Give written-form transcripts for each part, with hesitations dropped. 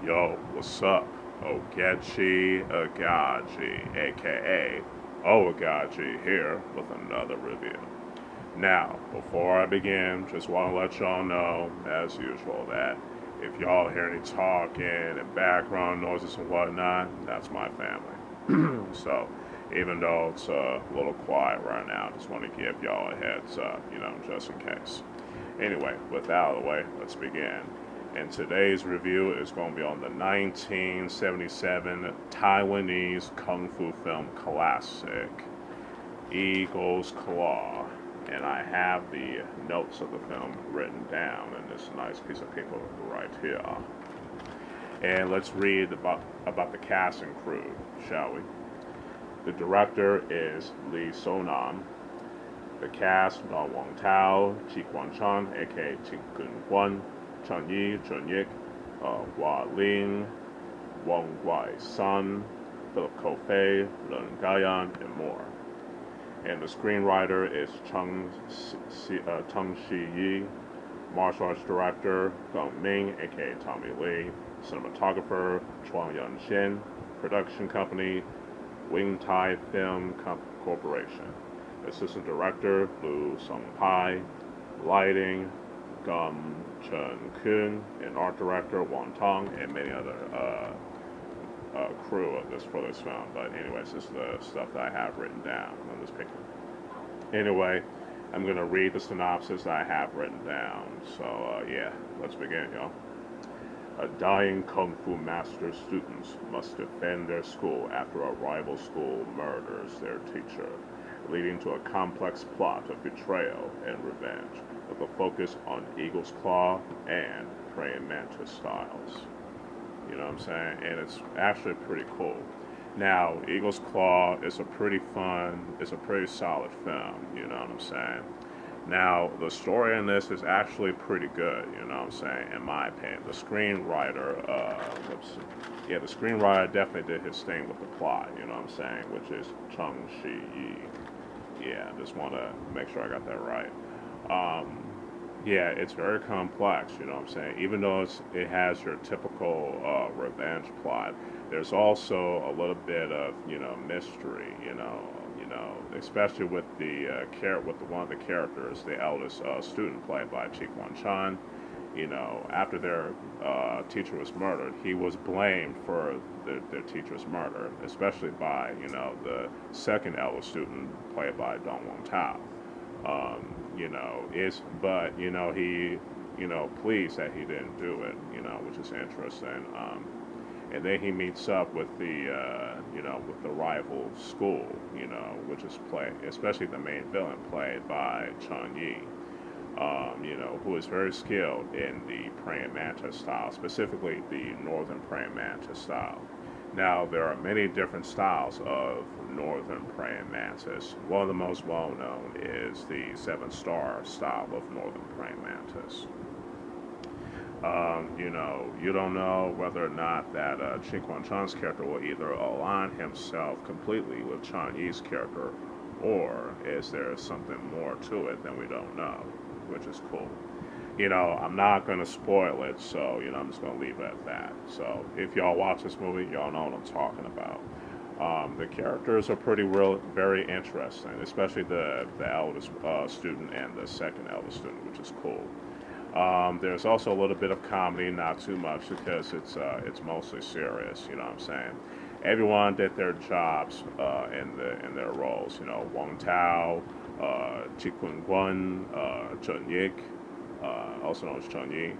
Yo, what's up? Ogechi Aghaji, aka Oaghaji, here with another review. Now, before I begin, just want to let y'all know, as usual, that if y'all hear any talking and background noises and whatnot, that's my family. So, even though it's a little quiet right now, just want to give y'all a heads up, just in case. Anyway, with that out of the way, let's begin. And today's review is going to be on the 1977 Taiwanese kung fu film classic, Eagle's Claw. And I have the notes of the film written down in this nice piece of paper right here. And let's read about the cast and crew, shall we? The director is Lee So-nam. The cast are Wong Tao, Chik Chun, aka Chik Gwan, Hsin-Yi, Chun, Ling, Wong Gwai son, Phillip, Leung, and more. And the screenwriter is Hsin-Yi, martial arts director Ming, aka Tommy Lee, cinematographer Chuan, production company Wing Tai Film Corporation, assistant director Lu Sung Pai, lighting Chun, and art director Wong Tong, and many other crew of this for this film. But anyways, this is the stuff that I have written down on this picture. Anyway, I'm gonna read the synopsis that I have written down. So yeah, let's begin, y'all. A dying kung fu master students must defend their school after a rival school murders their teacher, leading to a complex plot of betrayal and revenge, with a focus on Eagle's Claw and Praying Mantis styles. You know what I'm saying? And it's actually pretty cool. Now, Eagle's Claw is a pretty solid film, you know what I'm saying? Now, the story in this is actually pretty good, you know what I'm saying, in my opinion. The screenwriter, the screenwriter definitely did his thing with the plot, you know what I'm saying, which is Hsin-Yi. Yeah, just want to make sure I got that right. Yeah, it's very complex, you know what I'm saying. Even though it has your typical revenge plot, there's also a little bit of mystery, especially with one of the characters, the eldest student played by Chik Chun. After their teacher was murdered, he was blamed for their teacher's murder, especially by the second eldest student played by Wong Tao. He pleads that he didn't do it, which is interesting. And then he meets up with the rival school, which is played, especially the main villain played by Hsin-Yi, who is very skilled in the praying mantis style, specifically the northern praying mantis style. Now, there are many different styles of northern praying mantis. One of the most well-known is the seven-star style of northern praying mantis. You don't know whether or not that Chik Chun's character will either align himself completely with Chinese character, or is there something more to it than we don't know, which is cool. I'm not going to spoil it, so, I'm just going to leave it at that. So, if y'all watch this movie, y'all know what I'm talking about. The characters are very interesting, especially the eldest student and the second eldest student, which is cool. There's also a little bit of comedy, not too much, because it's mostly serious, you know what I'm saying? Everyone did their jobs in their roles, Wong Tao, Chik Gwan, Chun, also known as Chun-Yi,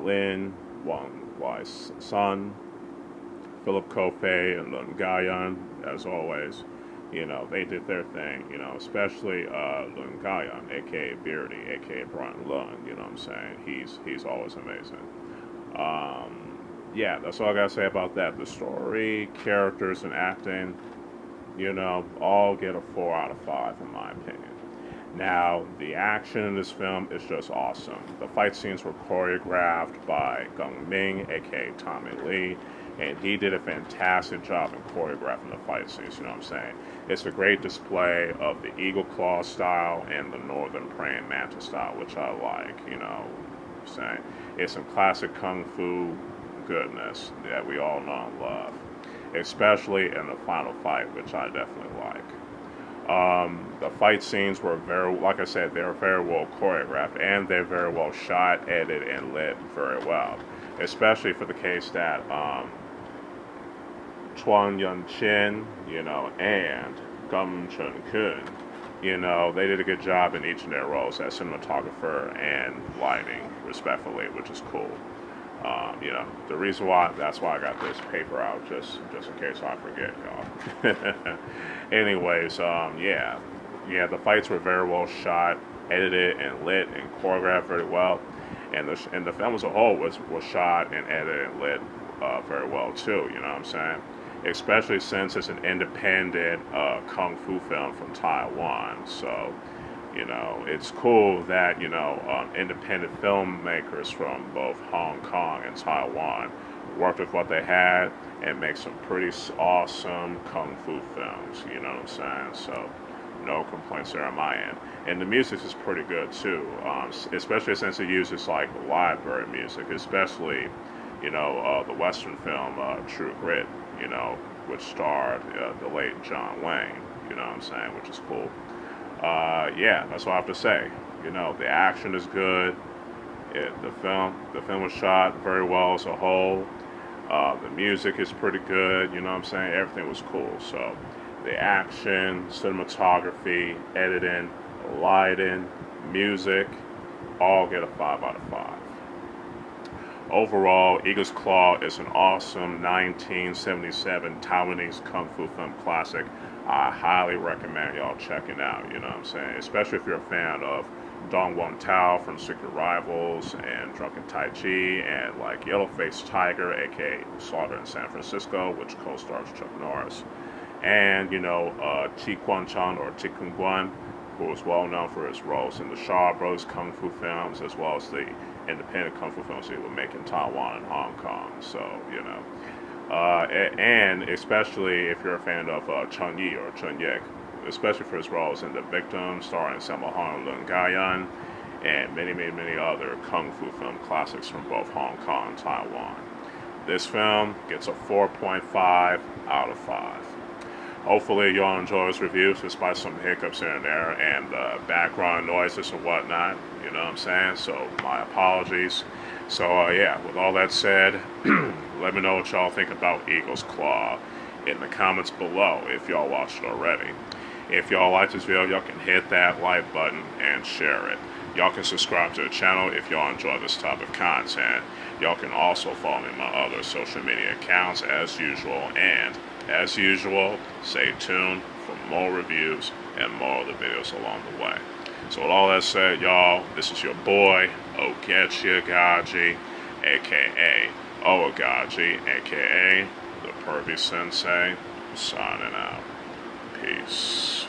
Lin, Wong Gwai's son, Phillip, and Leung, as always. They did their thing, especially Leung, aka Beardy, aka Brian Leung, you know what I'm saying? He's always amazing. Yeah, that's all I gotta say about that. The story, characters, and acting, all get a 4 out of 5 in my opinion. Now, the action in this film is just awesome. The fight scenes were choreographed by Ming, aka Tommy Lee, and he did a fantastic job in choreographing the fight scenes, you know what I'm saying? It's a great display of the Eagle Claw style and the Northern Praying Mantis style, which I like, you know what I'm saying? It's some classic kung fu goodness that we all know and love, especially in the final fight, which I definitely like. The fight scenes were like I said, they were very well choreographed, and they're very well shot, edited, and lit very well. Especially for the case that Chuan Yun-chin, and Chun, they did a good job in each of their roles as cinematographer and lighting, respectfully, which is cool. The reason why, that's why I got this paper out, just in case I forget, y'all. Anyways, the fights were very well shot, edited, and lit, and choreographed very well. And the film as a whole was shot and edited and lit very well, too, you know what I'm saying? Especially since it's an independent kung fu film from Taiwan. So, it's cool that, independent filmmakers from both Hong Kong and Taiwan worked with what they had and make some pretty awesome kung fu films, you know what I'm saying? So, no complaints there on my end. And the music is pretty good, too, especially since it uses, like, library music, especially, the Western film, True Grit, which starred the late John Wayne, you know what I'm saying, which is cool. That's what I have to say. The action is good. The film was shot very well as a whole. The music is pretty good. You know what I'm saying? Everything was cool. So the action, cinematography, editing, lighting, music, all get a 5 out of 5. Overall, Eagle's Claw is an awesome 1977 Taiwanese kung fu film classic. I highly recommend y'all checking out, you know what I'm saying? Especially if you're a fan of Dong Won Tao from Secret Rivals and Drunken Tai Chi and like Yellow-Faced Tiger, aka Slaughter in San Francisco, which co-stars Chuck Norris. And, Chik Chun or Chik Gwan, who is well known for his roles in the Shaw Bros. Kung Fu films, as well as the independent kung fu films he would make in Taiwan and Hong Kong. So, and especially if you're a fan of Hsin-Yi or Chun-Yik, especially for his roles in The Victim, starring Sammo Hung, Leung, and many, many, many other kung fu film classics from both Hong Kong and Taiwan. This film gets a 4.5 out of 5. Hopefully y'all enjoy this review, despite some hiccups here and there and background noises and whatnot, you know what I'm saying? So my apologies. So with all that said, let me know what y'all think about Eagle's Claw in the comments below if y'all watched it already. If y'all like this video, y'all can hit that like button and share it. Y'all can subscribe to the channel if y'all enjoy this type of content. Y'all can also follow me on my other social media accounts as usual. And as usual, stay tuned for more reviews and more of the videos along the way. So with all that said, y'all, this is your boy, Ogechi Aghaji, a.k.a. Oaghaji, a.k.a. the Pervy Sensei, signing out. Peace.